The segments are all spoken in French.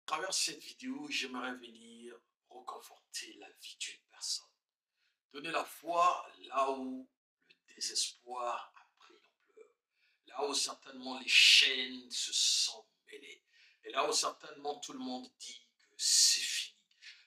À travers cette vidéo, j'aimerais venir reconforter la vie d'une personne. Donner la foi là où le désespoir a pris l'ampleur. Là où certainement les chaînes se sont mêlées. Et là où certainement tout le monde dit que c'est fini.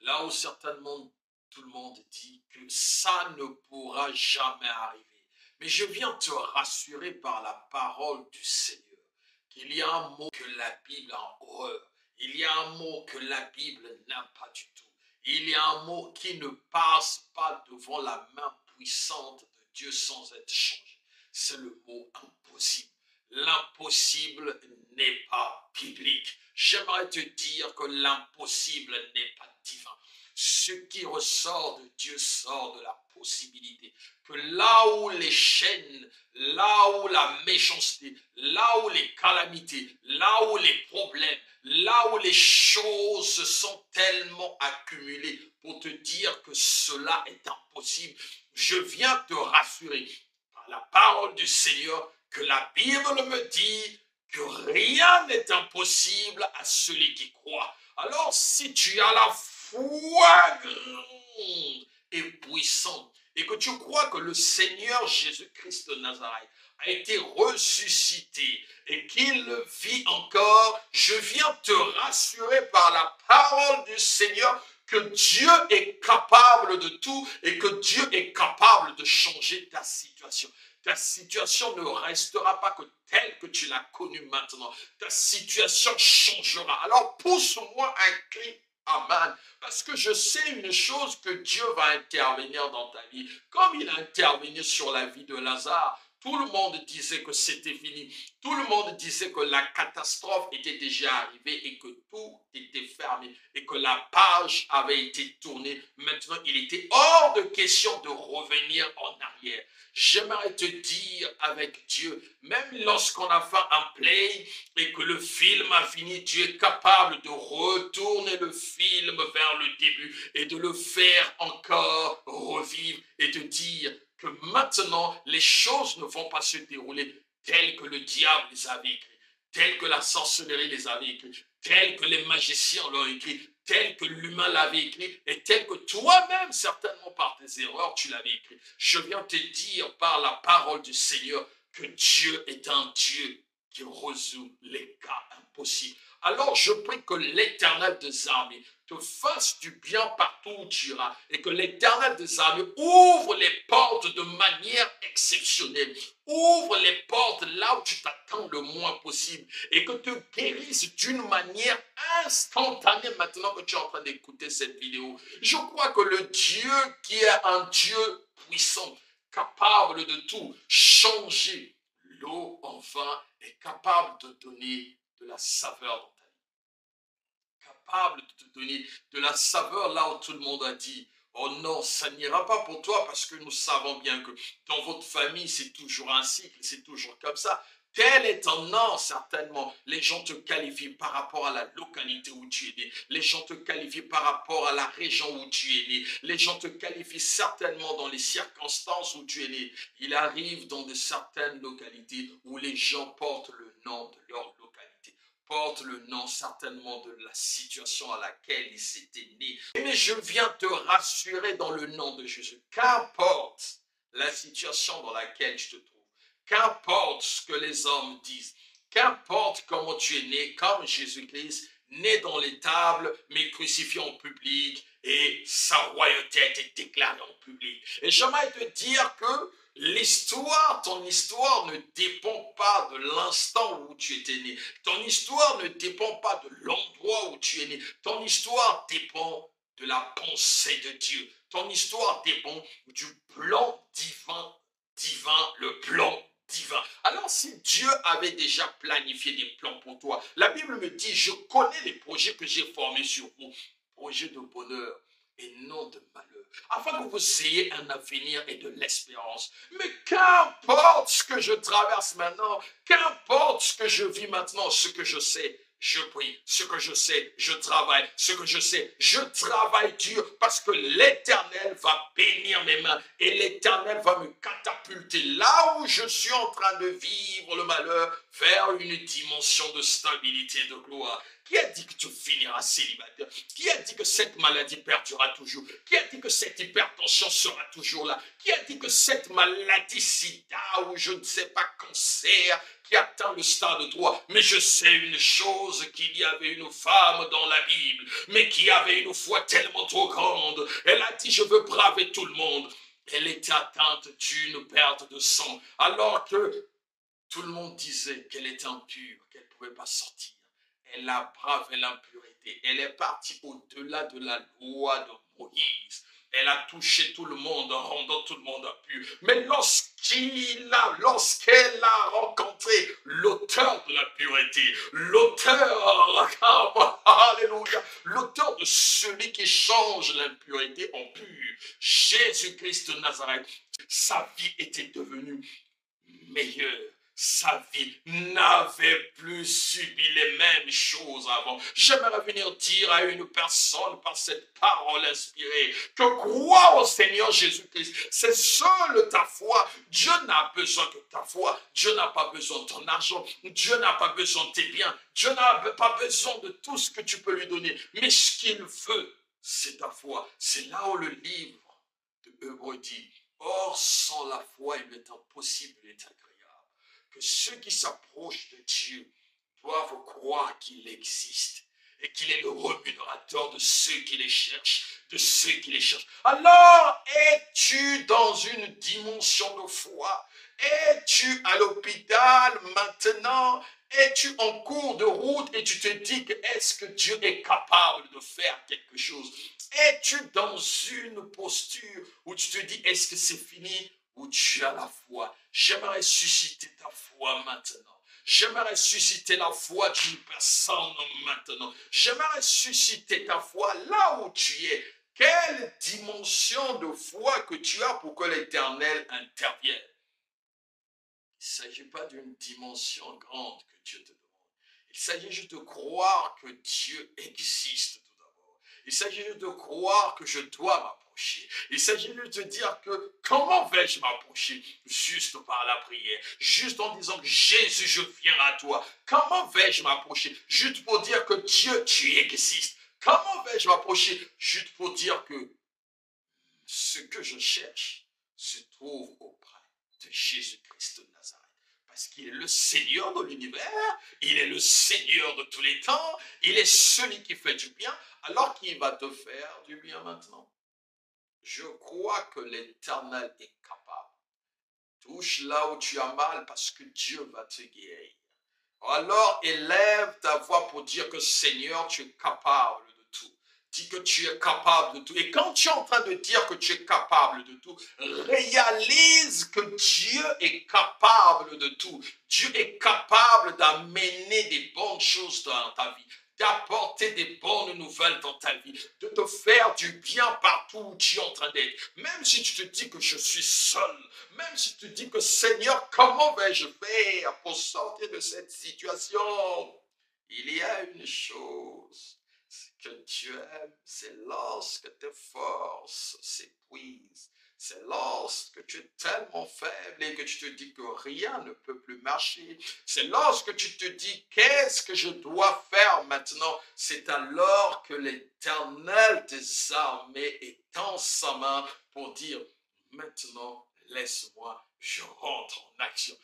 Là où certainement tout le monde dit que ça ne pourra jamais arriver. Mais je viens te rassurer par la parole du Seigneur qu'il y a un mot que la Bible a horreur. Il y a un mot que la Bible n'aime pas du tout. Il y a un mot qui ne passe pas devant la main puissante de Dieu sans être changé. C'est le mot impossible. L'impossible n'est pas biblique. J'aimerais te dire que l'impossible n'est pas divin. Ce qui ressort de Dieu sort de la possibilité. Que là où les chaînes, là où la méchanceté, là où les calamités, là où les problèmes, là où les choses se sont tellement accumulées pour te dire que cela est impossible, je viens te rassurer par la parole du Seigneur que la Bible me dit que rien n'est impossible à celui qui croit. Alors si tu as la foi grande et puissante et que tu crois que le Seigneur Jésus-Christ de Nazareth a été ressuscité et qu'il vit encore, je viens te rassurer par la parole du Seigneur que Dieu est capable de tout et que Dieu est capable de changer ta situation. Ta situation ne restera pas que telle que tu l'as connue maintenant. Ta situation changera. Alors pousse-moi un cri. Amen. Parce que je sais une chose, que Dieu va intervenir dans ta vie. Comme il a intervenu sur la vie de Lazare, tout le monde disait que c'était fini. Tout le monde disait que la catastrophe était déjà arrivée et que tout était fermé et que la page avait été tournée. Maintenant, il était hors de question de revenir en arrière. J'aimerais te dire avec Dieu, même lorsqu'on a fait un play et que le film a fini, Dieu est capable de retourner le film vers le début et de le faire encore revivre et de dire que maintenant, les choses ne vont pas se dérouler telles que le diable les avait écrites, telles que la sorcellerie les avait écrites, telles que les magiciens l'ont écrit, tel que l'humain l'avait écrit et tel que toi-même, certainement par tes erreurs, tu l'avais écrit. Je viens te dire par la parole du Seigneur que Dieu est un Dieu qui résout les cas impossibles. Alors je prie que l'Éternel des armées te fasse du bien partout où tu iras et que l'Éternel des armées ouvre les portes de manière exceptionnelle. Ouvre les portes là où tu t'attends le moins possible et que te guérisse d'une manière instantanée maintenant que tu es en train d'écouter cette vidéo. Je crois que le Dieu qui est un Dieu puissant, capable de tout changer l'eau en vin, est capable de donner de la saveur dans ta vie. Capable de te donner de la saveur là où tout le monde a dit: oh non, ça n'ira pas pour toi parce que nous savons bien que dans votre famille, c'est toujours un cycle, c'est toujours comme ça. Tel est ton nom, certainement. Les gens te qualifient par rapport à la localité où tu es né. Les gens te qualifient par rapport à la région où tu es né. Les gens te qualifient certainement dans les circonstances où tu es né. Il arrive dans de certaines localités où les gens portent le nom de leur localité, portent le nom certainement de la situation à laquelle ils s'étaient nés. Mais je viens te rassurer dans le nom de Jésus. Qu'importe la situation dans laquelle tu te trouves, qu'importe ce que les hommes disent, qu'importe comment tu es né, comme Jésus-Christ, né dans l'étable, mais crucifié en public, et sa royauté a été déclarée en public. Et j'aimerais te dire que l'histoire, ton histoire ne dépend pas de l'instant où tu étais né. Ton histoire ne dépend pas de l'endroit où tu es né. Ton histoire dépend de la pensée de Dieu. Ton histoire dépend du plan divin, le plan divin. Alors si Dieu avait déjà planifié des plans pour toi, la Bible me dit: je connais les projets que j'ai formés sur vous, projets de bonheur et non de malheur, afin que vous ayez un avenir et de l'espérance. Mais qu'importe ce que je traverse maintenant, qu'importe ce que je vis maintenant, ce que je sais, je prie. Ce que je sais, je travaille. Ce que je sais, je travaille dur parce que l'Éternel va bénir mes mains et l'Éternel va me catapulter là où je suis en train de vivre le malheur vers une dimension de stabilité, de gloire. Qui a dit que tu finiras célibataire? Qui a dit que cette maladie perdurera toujours? Qui a dit que cette hypertension sera toujours là? Qui a dit que cette maladie sida ou je ne sais pas cancer qui atteint le stade 3? Mais je sais une chose, qu'il y avait une femme dans la Bible, mais qui avait une foi tellement trop grande. Elle a dit, je veux braver tout le monde. Elle était atteinte d'une perte de sang, alors que tout le monde disait qu'elle était impure, qu'elle ne pouvait pas sortir. Elle a bravé l'impurité. Elle est partie au-delà de la loi de Moïse. Elle a touché tout le monde en rendant tout le monde impur. Mais lorsqu'elle a rencontré l'auteur de la pureté, alléluia, l'auteur de celui qui change l'impurité en pur, Jésus-Christ de Nazareth, sa vie était devenue meilleure. Sa vie n'avait plus subi les mêmes choses avant. J'aimerais venir dire à une personne par cette parole inspirée que crois au Seigneur Jésus-Christ. C'est seule ta foi. Dieu n'a besoin que ta foi. Dieu n'a pas besoin de ton argent. Dieu n'a pas besoin de tes biens. Dieu n'a pas besoin de tout ce que tu peux lui donner. Mais ce qu'il veut, c'est ta foi. C'est là où le livre de Hébreux dit, or sans la foi, il est impossible d'être agréable. Que ceux qui s'approchent de Dieu doivent croire qu'il existe et qu'il est le rémunérateur de ceux qui les cherchent, Alors, es-tu dans une dimension de foi? Es-tu à l'hôpital maintenant? Es-tu en cours de route et tu te dis que est-ce que Dieu est capable de faire quelque chose? Es-tu dans une posture où tu te dis est-ce que c'est fini? Où tu as la foi? J'aimerais susciter ta foi maintenant. J'aimerais susciter la foi d'une personne maintenant. J'aimerais susciter ta foi là où tu es. Quelle dimension de foi que tu as pour que l'Éternel intervienne? Il ne s'agit pas d'une dimension grande que Dieu te demande. Il s'agit juste de croire que Dieu existe tout d'abord. Il s'agit juste de croire que je dois m'approcher. Il s'agit juste de dire que comment vais-je m'approcher? Juste par la prière, juste en disant que Jésus, je viens à toi. Comment vais-je m'approcher? Juste pour dire que Dieu, tu existes. Comment vais-je m'approcher? Juste pour dire que ce que je cherche se trouve auprès de Jésus-Christ de Nazareth. Parce qu'il est le Seigneur de l'univers, il est le Seigneur de tous les temps, il est celui qui fait du bien, alors qu'il va te faire du bien maintenant. Je crois que l'Éternel est capable. Touche là où tu as mal parce que Dieu va te guérir. Alors élève ta voix pour dire que Seigneur, tu es capable de tout. Dis que tu es capable de tout. Et quand tu es en train de dire que tu es capable de tout, réalise que Dieu est capable de tout. Dieu est capable d'amener des bonnes choses dans ta vie, d'apporter des bonnes nouvelles dans ta vie, de te faire du bien partout où tu es en train d'être. Même si tu te dis que je suis seul, même si tu te dis que Seigneur, comment vais-je faire pour sortir de cette situation? Il y a une chose que Dieu aime, c'est lorsque tes forces s'épuisent. C'est lorsque tu es tellement faible et que tu te dis que rien ne peut plus marcher. C'est lorsque tu te dis qu'est-ce que je dois faire maintenant. C'est alors que l'Éternel des armées étend sa main pour dire maintenant laisse-moi, je rentre en action.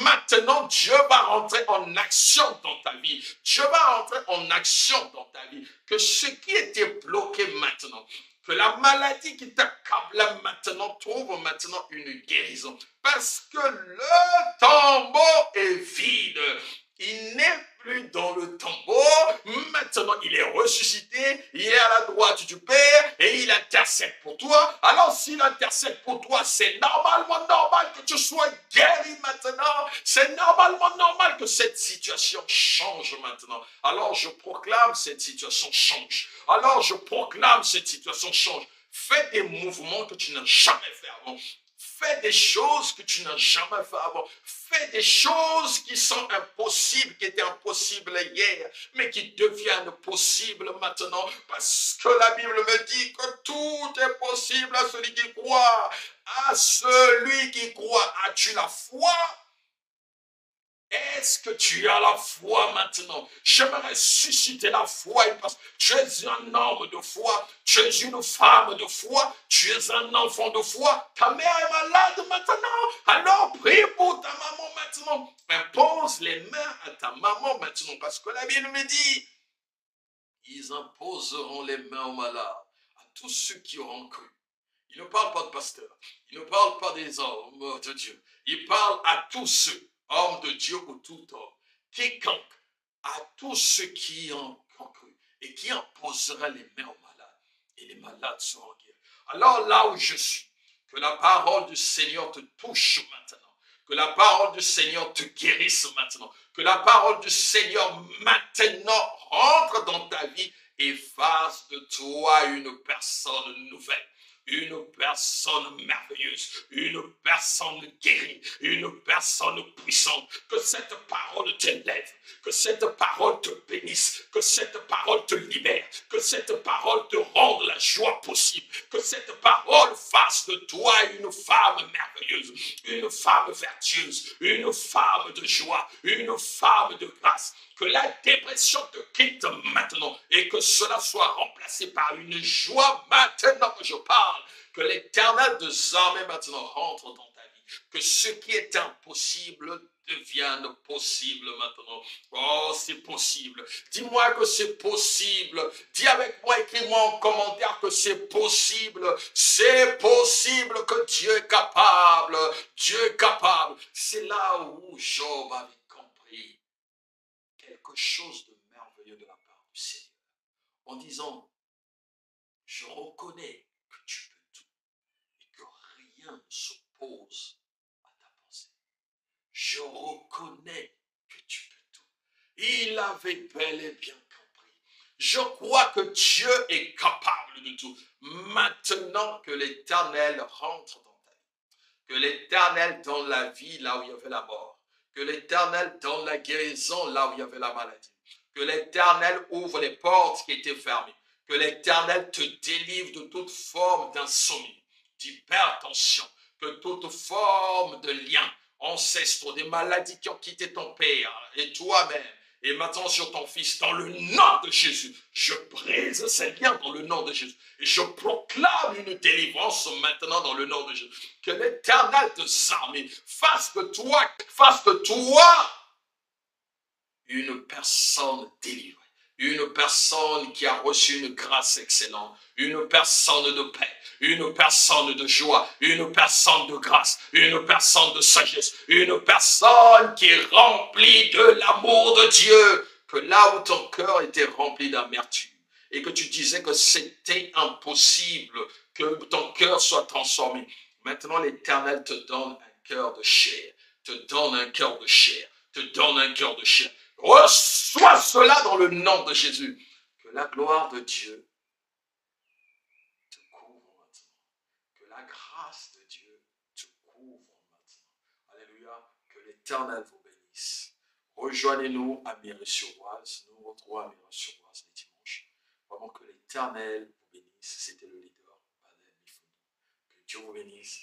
Maintenant, Dieu va rentrer en action dans ta vie. Dieu va rentrer en action dans ta vie. Que ce qui était bloqué maintenant, que la maladie qui t'accable maintenant trouve maintenant une guérison. Parce que le tombeau est vide. Il n'est plus dans le tombeau. Maintenant, il est ressuscité. Il est à la droite du Père et il intercède pour toi. Alors, s'il intercède pour toi, c'est normalement normal que tu sois guéri maintenant. C'est normalement normal que cette situation change maintenant. Alors, je proclame cette situation change. Alors, je proclame cette situation change. Fais des mouvements que tu n'as jamais fait avant. Fais des choses que tu n'as jamais fait avant. Fais des choses qui sont impossibles, qui étaient impossibles hier, mais qui deviennent possibles maintenant. Parce que la Bible me dit que tout est possible à celui qui croit. À celui qui croit. As-tu la foi? Est-ce que tu as la foi maintenant? J'aimerais susciter la foi. Parce que tu es un homme de foi, tu es une femme de foi, tu es un enfant de foi. Ta mère est malade maintenant. Alors prie pour ta maman maintenant. Impose les mains à ta maman maintenant. Parce que la Bible me dit, ils imposeront les mains aux malades, à tous ceux qui auront cru. Il ne parle pas de pasteurs, il ne parle pas des hommes de Dieu. Il parle à tous ceux, hommes de Dieu ou tout homme, quiconque, à tous ceux qui ont cru et qui imposera les mains aux malades. Et les malades seront guéris. Alors là où je suis, que la parole du Seigneur te touche maintenant. Que la parole du Seigneur te guérisse maintenant. Que la parole du Seigneur maintenant rentre dans ta vie et fasse de toi une personne nouvelle. Une personne merveilleuse, une personne guérie, une personne puissante. Que cette parole t'élève, que cette parole te bénisse, que cette parole te libère, que cette parole te rende la joie possible, que cette parole fasse de toi une femme merveilleuse, une femme vertueuse, une femme de joie, une femme de grâce. Que la dépression te quitte maintenant et que cela soit remplacé par une joie maintenant que je parle. Que l'Éternel des armées maintenant rentre dans ta vie. Que ce qui est impossible devienne possible maintenant. Oh, c'est possible. Dis-moi que c'est possible. Dis avec moi, écris-moi en commentaire que c'est possible. C'est possible que Dieu est capable. Dieu est capable. C'est là où Job avait compris quelque chose de merveilleux de la part du Seigneur. En disant, je reconnais que tu peux tout et que rien ne s'oppose à ta pensée. Je reconnais que tu peux tout. Il avait bel et bien compris. Je crois que Dieu est capable de tout. Maintenant que l'Éternel rentre dans ta vie, que l'Éternel donne la vie là où il y avait la mort, que l'Éternel donne la guérison là où il y avait la maladie, que l'Éternel ouvre les portes qui étaient fermées, que l'Éternel te délivre de toute forme d'insomnie, d'hypertension, que toute forme de lien ancestraux, des maladies qui ont quitté ton père et toi-même, et maintenant sur ton fils, dans le nom de Jésus, je brise ces liens dans le nom de Jésus. Et je proclame une délivrance maintenant dans le nom de Jésus. Que l'Éternel des armées fasse de toi une personne délivrée. Une personne qui a reçu une grâce excellente, une personne de paix, une personne de joie, une personne de grâce, une personne de sagesse, une personne qui est remplie de l'amour de Dieu. Que là où ton cœur était rempli d'amertume et que tu disais que c'était impossible que ton cœur soit transformé, maintenant l'Éternel te donne un cœur de chair, te donne un cœur de chair, te donne un cœur de chair. Reçois cela dans le nom de Jésus. Que la gloire de Dieu te couvre maintenant. Que la grâce de Dieu te couvre maintenant. Alléluia. Que l'Éternel vous bénisse. Rejoignez-nous à Mairie-sur-Oise. Nous nous retrouvons à Mairie-sur-Oise les dimanches. Vraiment que l'Éternel vous bénisse. C'était le leader, Badel Mifuni. Que Dieu vous bénisse.